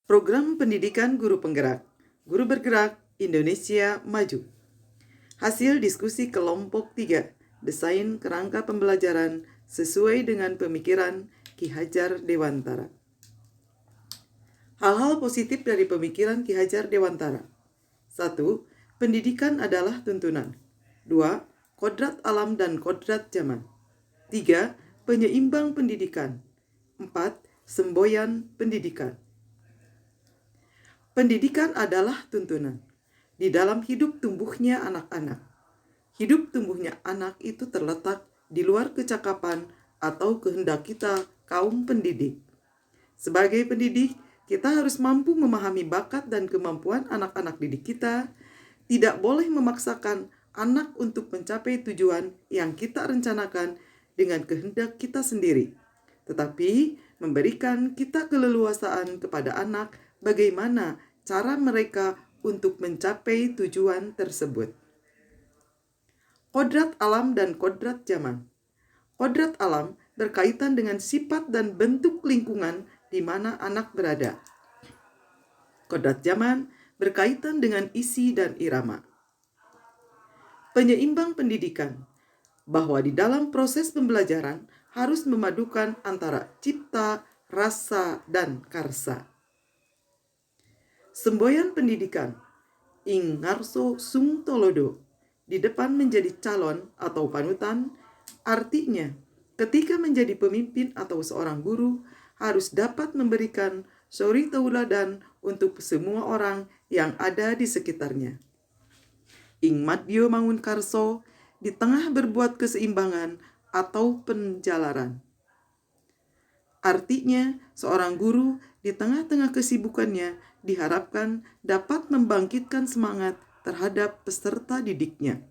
Program Pendidikan Guru Penggerak, Guru Bergerak, Indonesia Maju. Hasil diskusi kelompok 3, Desain Kerangka Pembelajaran sesuai dengan pemikiran Ki Hajar Dewantara. Hal-hal positif dari pemikiran Ki Hajar Dewantara. 1. Pendidikan adalah tuntunan. 2. Kodrat alam dan kodrat zaman. 3. Penyeimbang pendidikan. 4. Semboyan pendidikan. Pendidikan adalah tuntunan. Di dalam hidup tumbuhnya anak-anak. Hidup tumbuhnya anak itu terletak di luar kecakapan atau kehendak kita, kaum pendidik. Sebagai pendidik, kita harus mampu memahami bakat dan kemampuan anak-anak didik kita, tidak boleh memaksakan anak untuk mencapai tujuan yang kita rencanakan dengan kehendak kita sendiri, tetapi memberikan kita keleluasaan kepada anak bagaimana cara mereka untuk mencapai tujuan tersebut. Kodrat alam dan kodrat zaman. Kodrat alam berkaitan dengan sifat dan bentuk lingkungan di mana anak berada. Kodrat zaman berkaitan dengan isi dan irama. Penyeimbang pendidikan, bahwa di dalam proses pembelajaran harus memadukan antara cipta, rasa, dan karsa. Semboyan pendidikan, ing ngarso sung tolodo, di depan menjadi calon atau panutan, artinya ketika menjadi pemimpin atau seorang guru harus dapat memberikan suri tauladan untuk semua orang yang ada di sekitarnya. Ing madyo mangun karso, di tengah berbuat keseimbangan atau penjalaran. Artinya, seorang guru di tengah-tengah kesibukannya diharapkan dapat membangkitkan semangat terhadap peserta didiknya.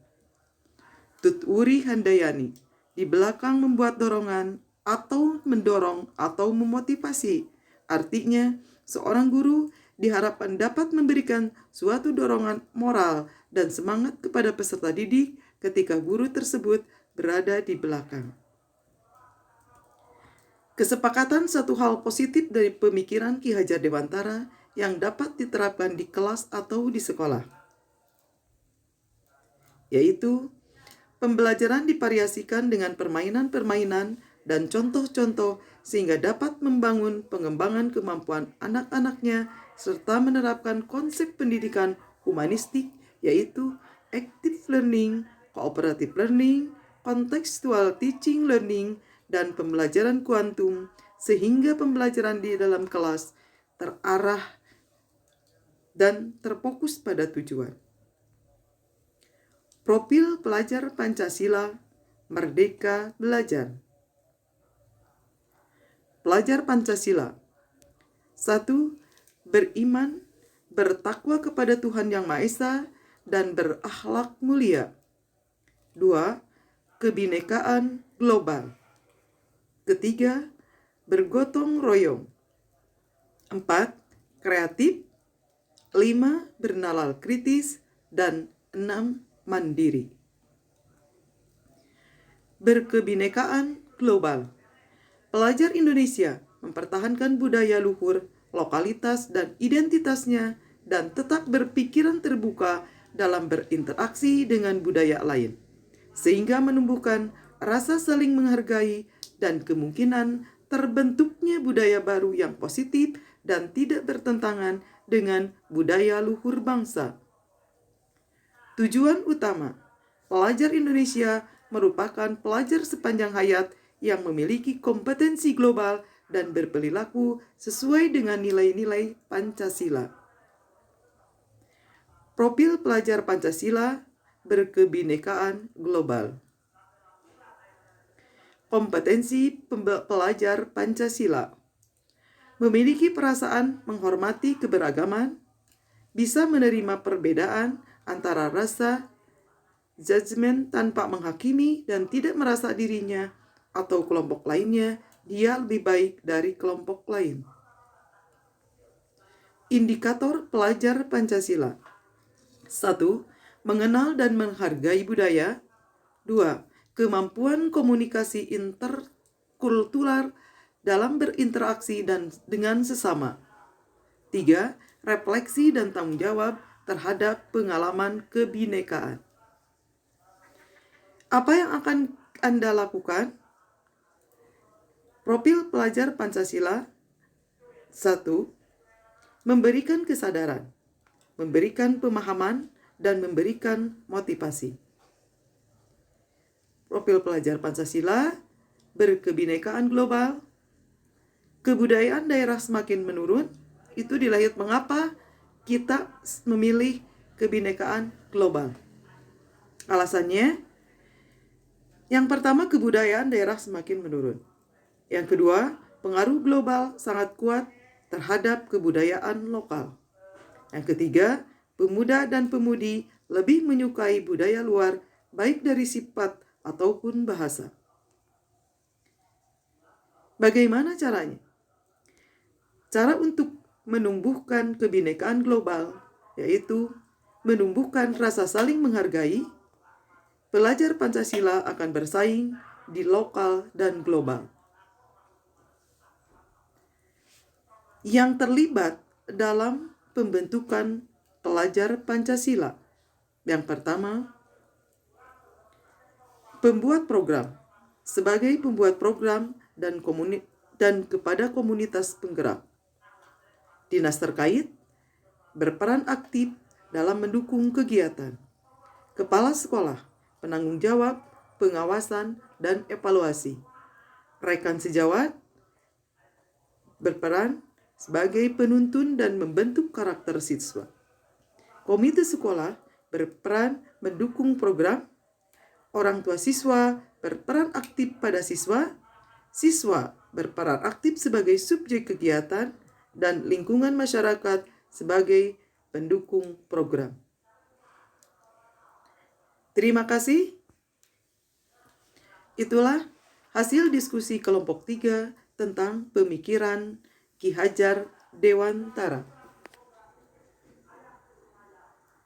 Tuturi Handayani, di belakang membuat dorongan atau mendorong atau memotivasi. Artinya, seorang guru diharapkan dapat memberikan suatu dorongan moral dan semangat kepada peserta didik ketika guru tersebut berada di belakang. Kesepakatan satu hal positif dari pemikiran Ki Hajar Dewantara yang dapat diterapkan di kelas atau di sekolah, yaitu pembelajaran divariasikan dengan permainan-permainan dan contoh-contoh sehingga dapat membangun pengembangan kemampuan anak-anaknya serta menerapkan konsep pendidikan humanistik yaitu active learning, cooperative learning, contextual teaching learning, dan pembelajaran kuantum sehingga pembelajaran di dalam kelas terarah dan terfokus pada tujuan. Profil pelajar Pancasila, Merdeka Belajar. Pelajar Pancasila. 1. Beriman, bertakwa kepada Tuhan Yang Maha Esa, dan berakhlak mulia. 2. Kebinekaan global. 3. Bergotong royong. 4. Kreatif. 5. Bernalar kritis. Dan 6. Mandiri. Berkebinekaan global. Pelajar Indonesia mempertahankan budaya luhur, lokalitas, dan identitasnya dan tetap berpikiran terbuka dalam berinteraksi dengan budaya lain, sehingga menumbuhkan rasa saling menghargai dan kemungkinan terbentuknya budaya baru yang positif dan tidak bertentangan dengan budaya luhur bangsa. Tujuan utama, pelajar Indonesia merupakan pelajar sepanjang hayat yang memiliki kompetensi global dan berperilaku sesuai dengan nilai-nilai Pancasila. Profil pelajar Pancasila, berkebinekaan global. Kompetensi pelajar Pancasila: memiliki perasaan menghormati keberagaman, bisa menerima perbedaan antara rasa, judgement tanpa menghakimi dan tidak merasa dirinya atau kelompok lainnya dia lebih baik dari kelompok lain. Indikator pelajar Pancasila: 1. Mengenal dan menghargai budaya. 2. Kemampuan komunikasi interkultural dalam berinteraksi dan dengan sesama. 3. Refleksi dan tanggung jawab terhadap pengalaman kebinekaan. Apa yang akan Anda lakukan? Profil pelajar Pancasila. 1. Memberikan kesadaran, memberikan pemahaman, dan memberikan motivasi. Profil pelajar Pancasila, berkebinekaan global, kebudayaan daerah semakin menurun. Itu dilihat mengapa kita memilih kebinekaan global. Alasannya, yang pertama, kebudayaan daerah semakin menurun. Yang kedua, pengaruh global sangat kuat terhadap kebudayaan lokal. Yang ketiga, pemuda dan pemudi lebih menyukai budaya luar, baik dari sifat ataupun bahasa. Bagaimana caranya? Cara untuk menumbuhkan kebinekaan global yaitu menumbuhkan rasa saling menghargai. Pelajar Pancasila akan bersaing di lokal dan global. Yang terlibat dalam pembentukan pelajar Pancasila. Yang pertama, pembuat program. Sebagai pembuat program dan kepada komunitas penggerak. Dinas terkait berperan aktif dalam mendukung kegiatan. Kepala sekolah, penanggung jawab, pengawasan, dan evaluasi. Rekan sejawat berperan sebagai penuntun dan membentuk karakter siswa. Komite sekolah berperan mendukung program. Orang tua siswa berperan aktif pada siswa. Siswa berperan aktif sebagai subjek kegiatan, dan lingkungan masyarakat sebagai pendukung program. Terima kasih. Itulah hasil diskusi kelompok 3 tentang pemikiran Ki Hajar Dewantara.